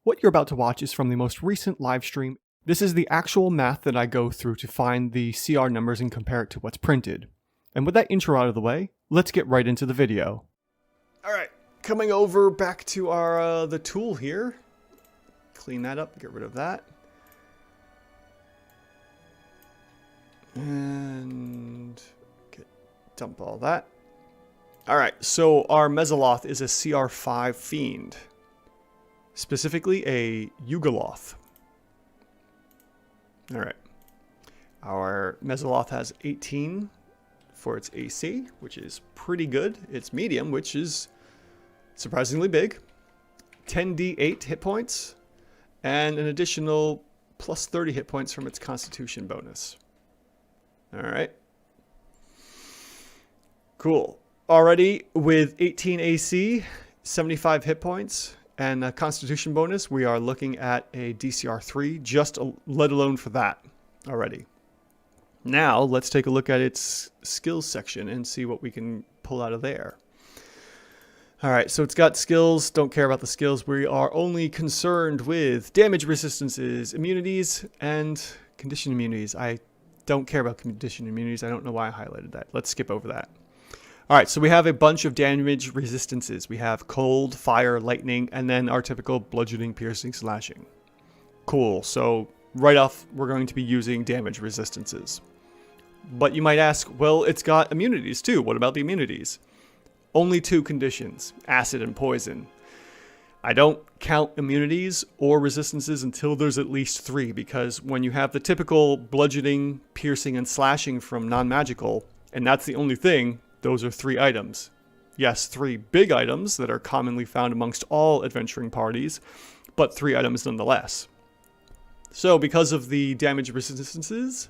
What you're about to watch is from the most recent live stream. This is the actual math that I go through to find the CR numbers and compare it to what's printed. And with that intro out of the way, let's get right into the video. Alright, coming over back to our the tool here. Clean that up, get rid of that. And dump all that. Alright, so our Mezzoloth is a CR5 fiend. Specifically a Yugoloth. Alright. Our Mezzoloth has 18 for its AC, which is pretty good. It's medium, which is surprisingly big. 10d8 hit points, and an additional plus 30 hit points from its Constitution bonus. Alright. Cool. Already with 18 AC, 75 hit points, and a Constitution bonus, we are looking at a DCR 3, just let alone for that already. Now, let's take a look at its skills section and see what we can pull out of there. Alright, so it's got skills. Don't care about the skills. We are only concerned with damage resistances, immunities, and condition immunities. I don't care about condition immunities. I don't know why I highlighted that. Let's skip over that. Alright, so we have a bunch of damage resistances. We have cold, fire, lightning, and then our typical bludgeoning, piercing, slashing. Cool, so right off, we're going to be using damage resistances. But you might ask, well, it's got immunities too. What about the immunities? Only 2 conditions, acid and poison. I don't count immunities or resistances until there's at least 3, because when you have the typical bludgeoning, piercing, and slashing from non-magical, and that's the only thing, those are 3 items. Yes, 3 big items that are commonly found amongst all adventuring parties, but 3 items nonetheless. So because of the damage resistances,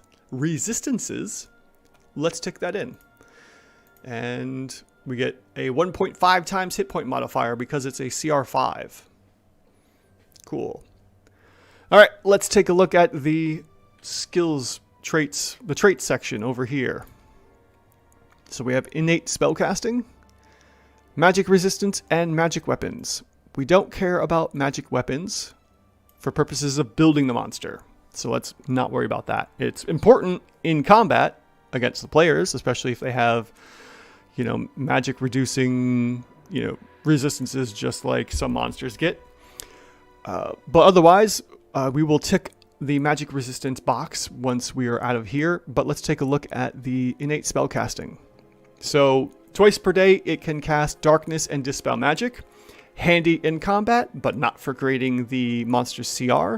let's tick that in. And we get a 1.5 times hit point modifier because it's a CR5. Cool. Alright, let's take a look at the skills traits, the traits section over here. So we have innate spellcasting, magic resistance, and magic weapons. We don't care about magic weapons for purposes of building the monster. So let's not worry about that. It's important in combat against the players, especially if they have, you know, magic reducing, you know, resistances just like some monsters get. But otherwise, we will tick the magic resistance box once we are out of here. But let's take a look at the innate spellcasting. So twice per day, it can cast darkness and dispel magic. Handy in combat, but not for creating the monster's CR.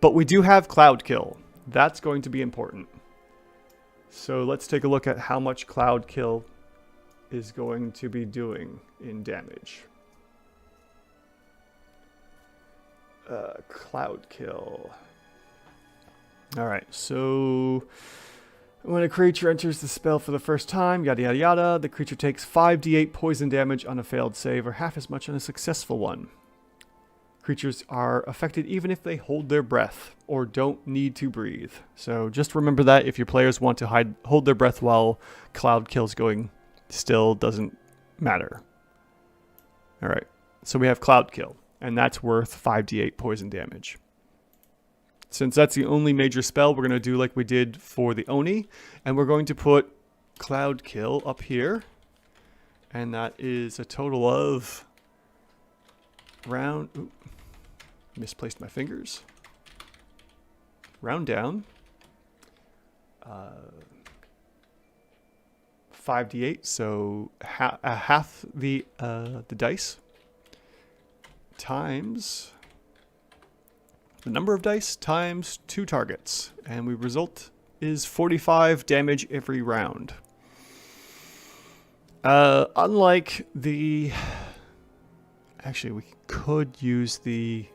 But we do have Cloud Kill. That's going to be important. So let's take a look at how much Cloud Kill is going to be doing in damage. Cloud Kill. Alright, so when a creature enters the spell for the first time, yada yada yada, the creature takes 5d8 poison damage on a failed save, or half as much on a successful one. Creatures are affected even if they hold their breath, or don't need to breathe. So just remember that if your players want to hold their breath while Cloud Kill's going, still doesn't matter. Alright, so we have Cloud Kill, and that's worth 5d8 poison damage. Since that's the only major spell, we're going to do like we did for the Oni, and we're going to put Cloud Kill up here, and that is a total of misplaced my fingers. Round down. 5d8, so half the dice times the number of dice times 2 targets, and the result is 45 damage every round. Unlike the... Actually, we could use the...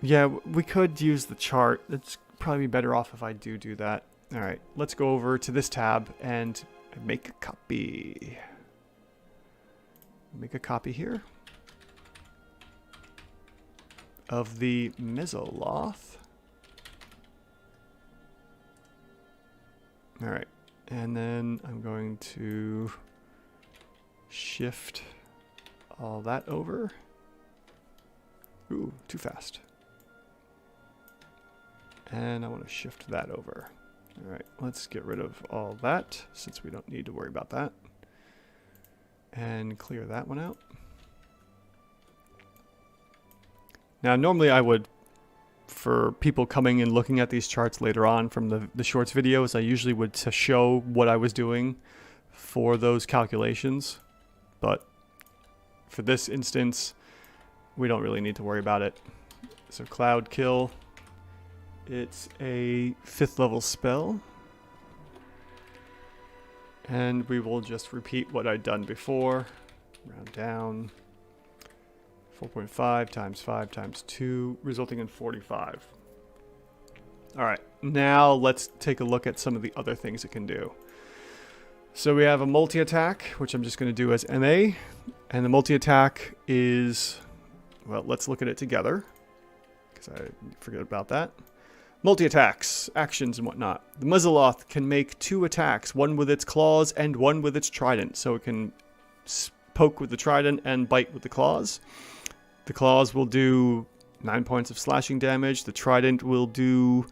Yeah, we could use the chart. It's probably better off if I do that. Alright, let's go over to this tab and make a copy. Make a copy here of the Mezzoloth. All right, and then I'm going to shift all that over. Ooh, too fast. And I want to shift that over. All right, let's get rid of all that since we don't need to worry about that. And clear that one out. Now, normally I would, for people coming and looking at these charts later on from the shorts videos, I usually would show what I was doing for those calculations. But for this instance, we don't really need to worry about it. So Cloud Kill, it's a 5th level spell. And we will just repeat what I'd done before. Round down. 4.5 times 5 times 2, resulting in 45. All right, now let's take a look at some of the other things it can do. So we have a multi-attack, which I'm just going to do as MA. And the multi-attack is, well, let's look at it together, because I forget about that. Multi-attacks, actions and whatnot. The Mezzoloth can make 2 attacks, one with its claws and one with its trident. So it can poke with the trident and bite with the claws. The claws will do 9 points of slashing damage. The trident will do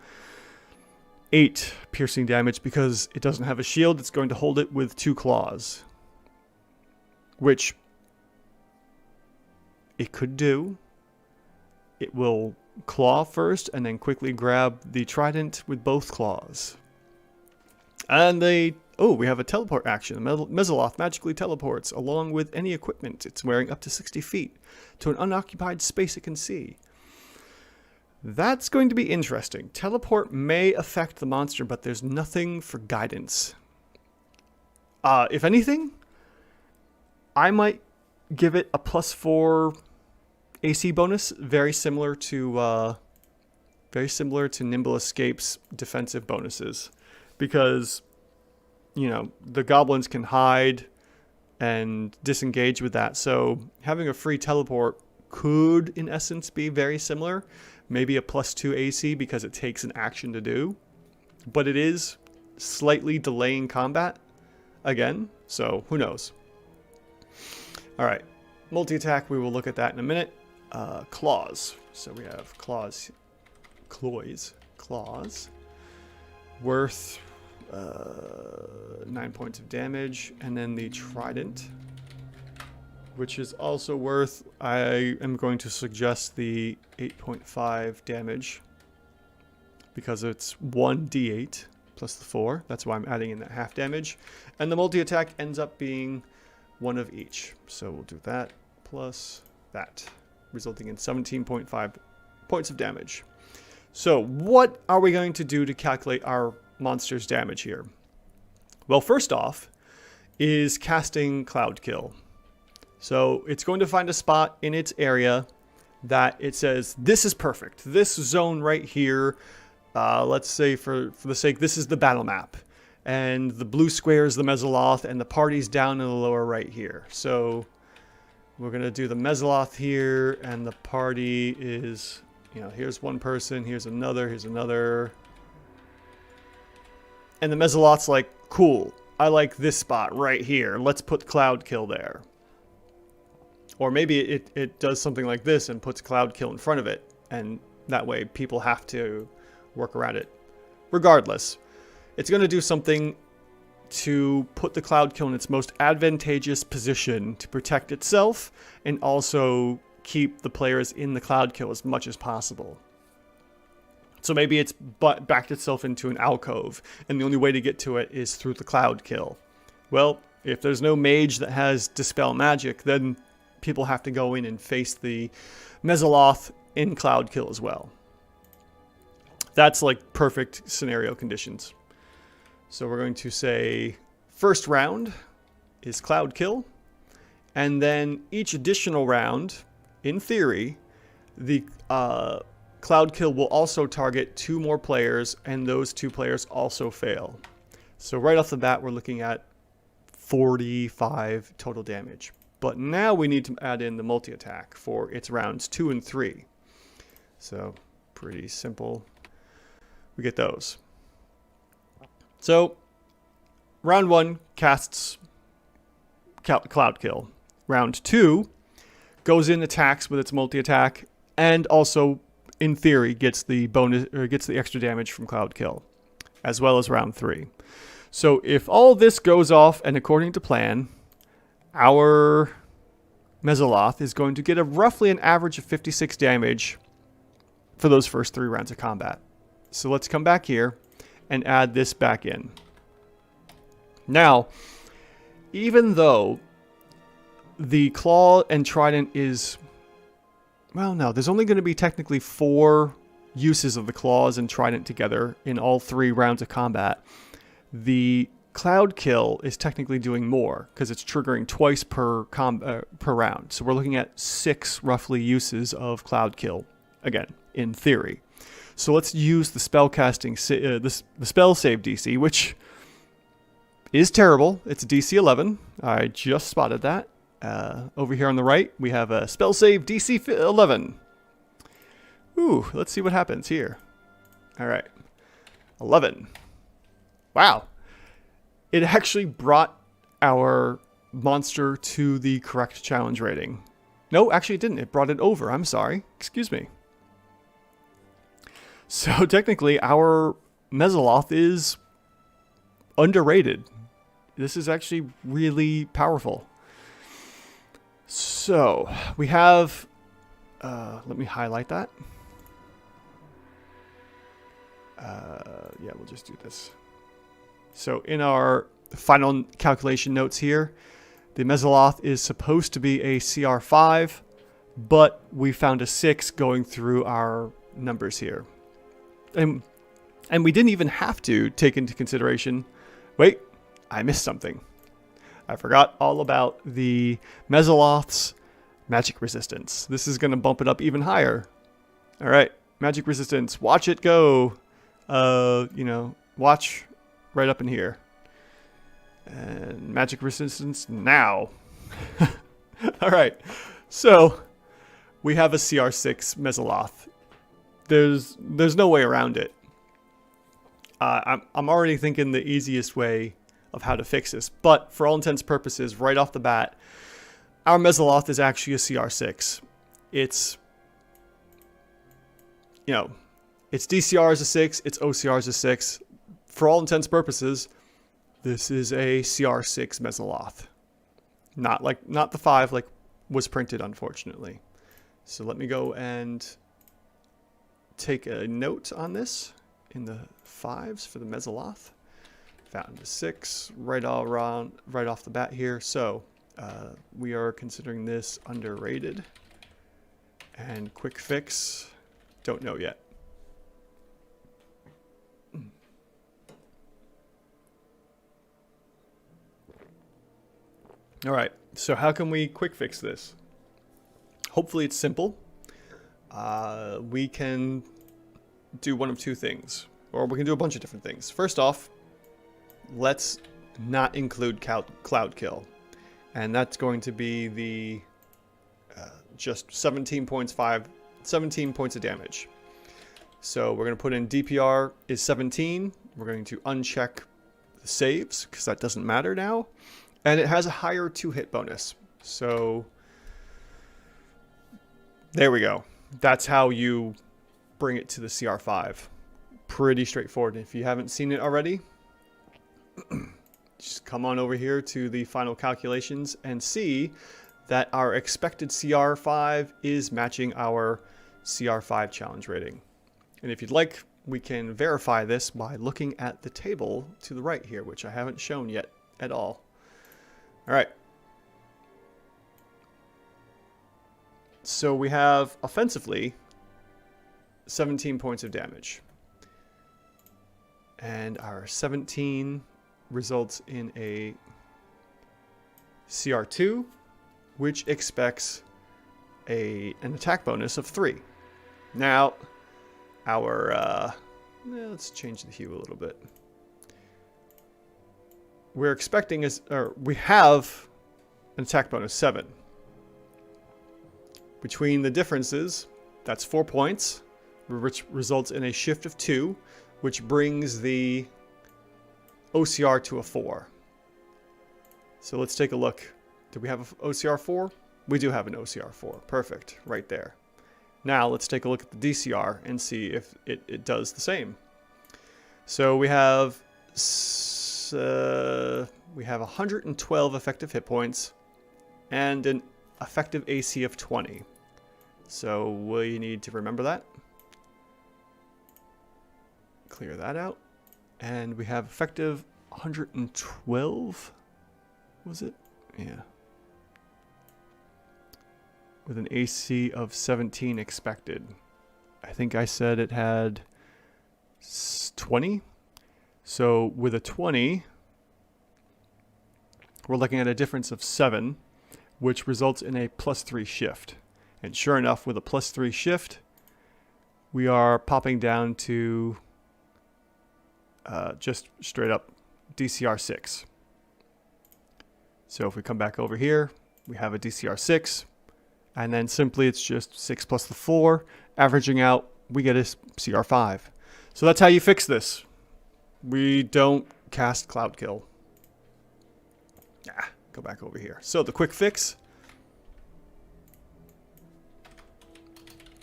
8 piercing damage because it doesn't have a shield. It's going to hold it with 2 claws, which it could do. It will claw first and then quickly grab the trident with both claws. And we have a teleport action. Mezzoloth magically teleports along with any equipment it's wearing up to 60 feet to an unoccupied space it can see. That's going to be interesting. Teleport may affect the monster, but there's nothing for guidance. If anything, I might give it a +4 AC bonus, very similar to Nimble Escape's defensive bonuses, because you know, the goblins can hide and disengage with that. So having a free teleport could, in essence, be very similar. Maybe a +2 AC because it takes an action to do. But it is slightly delaying combat again. So who knows? All right. Multi-attack, we will look at that in a minute. Claws. So we have claws. Claws. Worth 9 points of damage, and then the trident, which is also worth, I am going to suggest the 8.5 damage because it's 1d8 plus the 4. That's why I'm adding in that half damage. And the multi-attack ends up being 1 of each. So we'll do that plus that, resulting in 17.5 points of damage. So what are we going to do to calculate our monster's damage here? Well, first off is casting Cloud Kill. So it's going to find a spot in its area that it says, this is perfect. This zone right here, let's say for the sake, this is the battle map. And the blue square is the Mezzoloth, and the party's down in the lower right here. So we're going to do the Mezzoloth here, and the party is, you know, here's one person, here's another, here's another. And the Mezzoloth's like, cool, I like this spot right here. Let's put Cloud Kill there. Or maybe it does something like this and puts Cloud Kill in front of it. And that way people have to work around it. Regardless, it's going to do something to put the Cloud Kill in its most advantageous position to protect itself and also keep the players in the Cloud Kill as much as possible. So maybe it's backed itself into an alcove, and the only way to get to it is through the Cloud Kill. Well, if there's no mage that has Dispel Magic, then people have to go in and face the Mezzoloth in Cloud Kill as well. That's like perfect scenario conditions. So we're going to say first round is Cloud Kill, and then each additional round, in theory, the Cloud Kill will also target 2 more players, and those 2 players also fail. So right off the bat, we're looking at 45 total damage. But now we need to add in the multi-attack for its rounds 2 and 3. So pretty simple. We get those. So round 1 casts Cloud Kill. Round 2 goes in, attacks with its multi-attack, and also, in theory, gets the bonus or gets the extra damage from Cloud Kill, as well as round 3. So if all this goes off and according to plan, our Mezzoloth is going to get roughly an average of 56 damage for those first 3 rounds of combat. So let's come back here and add this back in. Now, even though the Claw and Trident is... Well, no, there's only going to be technically 4 uses of the Claws and Trident together in all 3 rounds of combat. The Cloud Kill is technically doing more because it's triggering twice per round. So we're looking at 6 roughly uses of Cloud Kill, again, in theory. So let's use the spellcasting, the spell save DC, which is terrible. It's a DC 11. I just spotted that. Over here on the right, we have a spell save DC 11. Ooh, let's see what happens here. All right, 11. Wow. It actually brought our monster to the correct challenge rating. No, actually it didn't. It brought it over. I'm sorry. Excuse me. So technically our Mezzoloth is underrated. This is actually really powerful. So we have, let me highlight that. Yeah, we'll just do this. So in our final calculation notes here, the Mezzoloth is supposed to be a CR5, but we found a 6 going through our numbers here. And we didn't even have to take into consideration, wait, I missed something. I forgot all about the Mezzoloth's magic resistance. This is going to bump it up even higher. All right, magic resistance, watch it go. You know, watch right up in here. And magic resistance now. All right, so we have a CR6 Mezzoloth. There's no way around it. I'm already thinking the easiest way of how to fix this, but for all intents and purposes, right off the bat, our Mezzoloth is actually a CR6. It's, you know, its DCR is a 6, its OCR is a 6. For all intents and purposes, this is a CR6 Mezzoloth. Not the 5 like was printed, unfortunately. So let me go and take a note on this in the 5s for the Mezzoloth. Found a 6 right off the bat here. So we are considering this underrated. And quick fix, don't know yet. All right, so how can we quick fix this? Hopefully it's simple. We can do one of 2 things, or we can do a bunch of different things. First off, let's not include Cloud Kill, and that's going to be the just 17 points of damage. So we're going to put in DPR is 17. We're going to uncheck the saves because that doesn't matter now. And it has a higher 2-hit bonus. So there we go. That's how you bring it to the CR5. Pretty straightforward. If you haven't seen it already, just come on over here to the final calculations and see that our expected CR5 is matching our CR5 challenge rating. And if you'd like, we can verify this by looking at the table to the right here, which I haven't shown yet at all. All right. So we have offensively 17 points of damage. And our 17 results in a CR2, which expects an attack bonus of 3. Now, our let's change the hue a little bit. We're expecting we have an attack bonus 7. Between the differences, that's 4 points, which results in a shift of 2, which brings the OCR to a 4. So let's take a look. Do we have an OCR 4? We do have an OCR 4. Perfect. Right there. Now let's take a look at the DCR and see if it does the same. So we have 112 effective hit points and an effective AC of 20. So we need to remember that. Clear that out. And we have effective 112. Was it? Yeah. With an AC of 17 expected. I think I said it had 20. So with a 20, we're looking at a difference of 7, which results in a +3 shift. And sure enough, with a +3 shift, we are popping down to just straight up DCR 6. So if we come back over here, we have a DCR 6, and then simply it's just 6 plus the 4, averaging out, we get a CR 5. So that's how you fix this. We don't cast Cloud Kill. Go back over here. So the quick fix,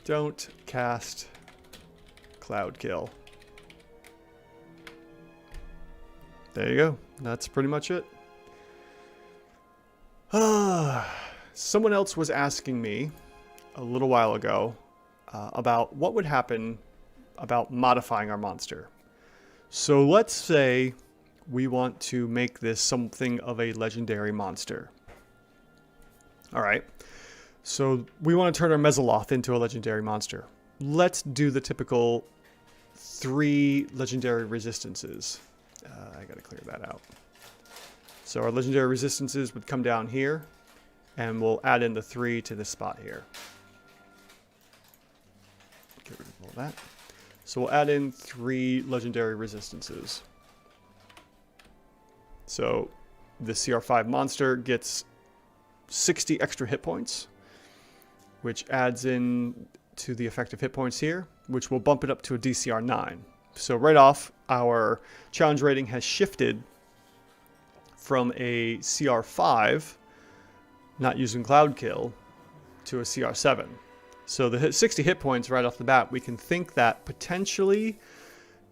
don't cast Cloud Kill. There you go. That's pretty much it. Someone else was asking me a little while ago about what would happen about modifying our monster. So let's say we want to make this something of a legendary monster. All right. So we want to turn our Mezzoloth into a legendary monster. Let's do the typical 3 legendary resistances. I got to clear that out. So our legendary resistances would come down here, and we'll add in the 3 to this spot here. Get rid of all that. So we'll add in 3 legendary resistances. So the CR5 monster gets 60 extra hit points, which adds in to the effective hit points here, which will bump it up to a DCR 9. So right off, our challenge rating has shifted from a CR5, not using Cloud Kill, to a CR7. So the 60 hit points right off the bat, we can think that potentially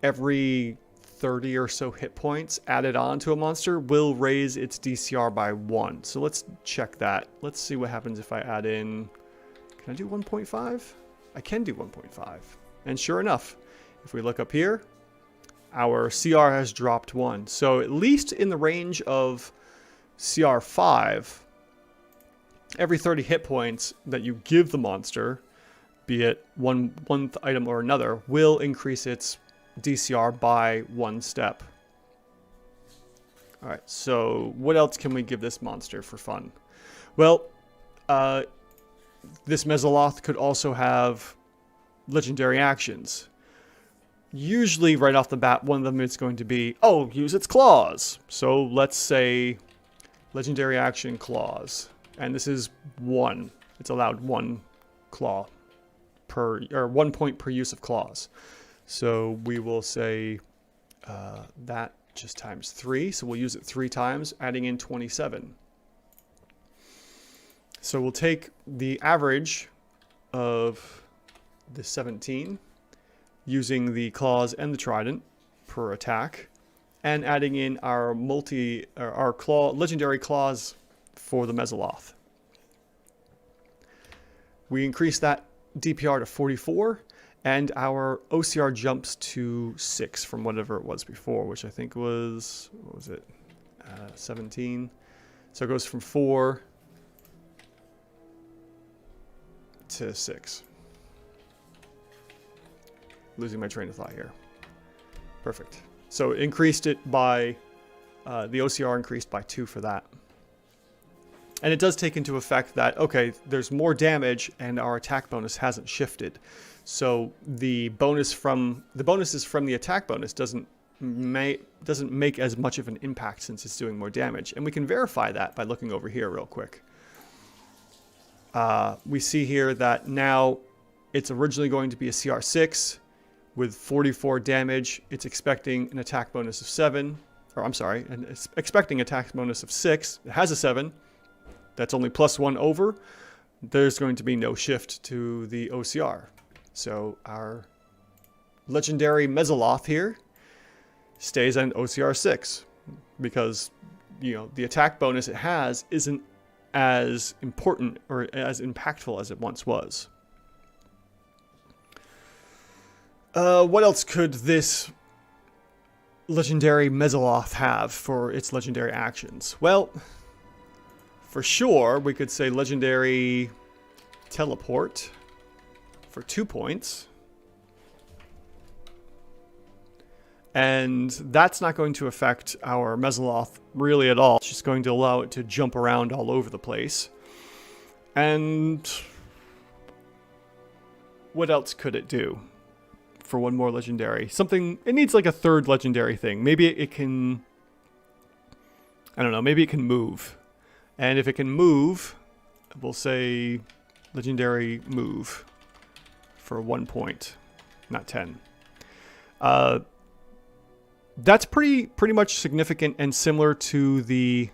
every 30 or so hit points added on to a monster will raise its DCR by 1. So let's check that. Let's see what happens if I add in... Can I do 1.5? I can do 1.5. And sure enough, if we look up here, our CR has dropped 1. So at least in the range of CR5, every 30 hit points that you give the monster, be it one item or another, will increase its DCR by 1 step. Alright, so what else can we give this monster for fun? Well, this Mezzoloth could also have legendary actions. Usually right off the bat, one of them is going to be, oh, use its claws. So let's say legendary action claws. And this is 1. It's allowed 1 claw per, or 1 point per use of claws. So we will say that just times 3. So we'll use it 3 times, adding in 27. So we'll take the average of the 17, using the claws and the trident per attack, and adding in our legendary claws for the Mezzoloth. We increase that DPR to 44, and our OCR jumps to 6 from whatever it was before, which I think was, what was it, 17. So it goes from 4 to 6. Losing my train of thought here. Perfect. So it increased it by, the OCR increased by 2 for that. And it does take into effect that, okay, there's more damage and our attack bonus hasn't shifted. So the bonuses from the attack bonus doesn't make as much of an impact since it's doing more damage. And we can verify that by looking over here real quick. We see here that now it's originally going to be a CR6 with 44 damage. It's expecting an attack bonus of 7, or I'm sorry, and it's expecting attack bonus of 6. It has a 7. that's only +1 over, there's going to be no shift to the OCR. So our legendary Mezzoloth here stays at OCR 6 because, you know, the attack bonus it has isn't as important or as impactful as it once was. What else could this legendary Mezzoloth have for its legendary actions? Well, for sure, we could say legendary teleport for 2 points. And that's not going to affect our Mezzoloth really at all. It's just going to allow it to jump around all over the place. And what else could it do for one more legendary? Something, it needs like a third legendary thing. Maybe it can, I don't know, maybe it can move. And if it can move, we'll say legendary move for 1 point, not 10. That's pretty much significant and similar to the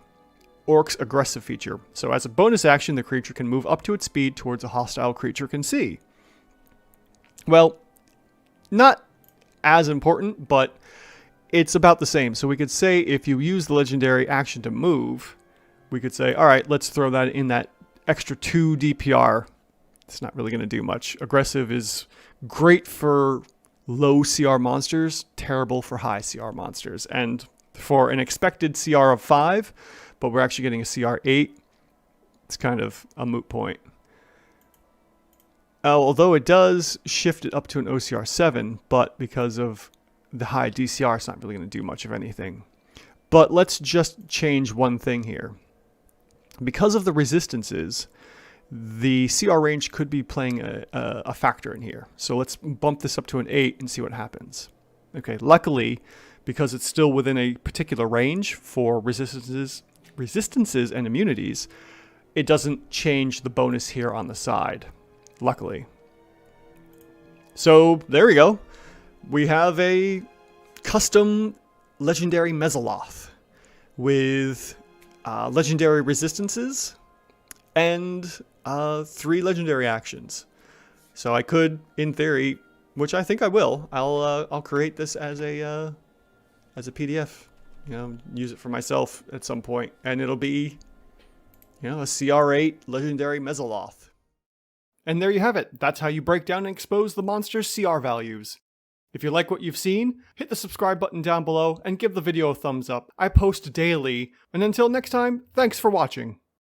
Orc's aggressive feature. So as a bonus action, the creature can move up to its speed towards a hostile creature can see. Well, not as important, but it's about the same. So we could say if you use the legendary action to move, we could say, all right, let's throw that in that extra 2 DPR. It's not really going to do much. Aggressive is great for low CR monsters, terrible for high CR monsters. And for an expected CR of 5, but we're actually getting a CR 8, it's kind of a moot point. Although it does shift it up to an OCR 7, but because of the high DCR, it's not really going to do much of anything. But let's just change one thing here. Because of the resistances, the CR range could be playing a factor in here. So let's bump this up to an 8 and see what happens. Okay, luckily, because it's still within a particular range for resistances and immunities, it doesn't change the bonus here on the side, luckily. So there we go. We have a custom legendary Mezzoloth with legendary resistances and 3 legendary actions. So I could, in theory, which I think I will, I'll create this as a PDF. You know, use it for myself at some point, and it'll be, you know, a CR8 legendary Mezzoloth. And there you have it. That's how you break down and expose the monster's CR values. If you like what you've seen, hit the subscribe button down below and give the video a thumbs up. I post daily, and until next time, thanks for watching.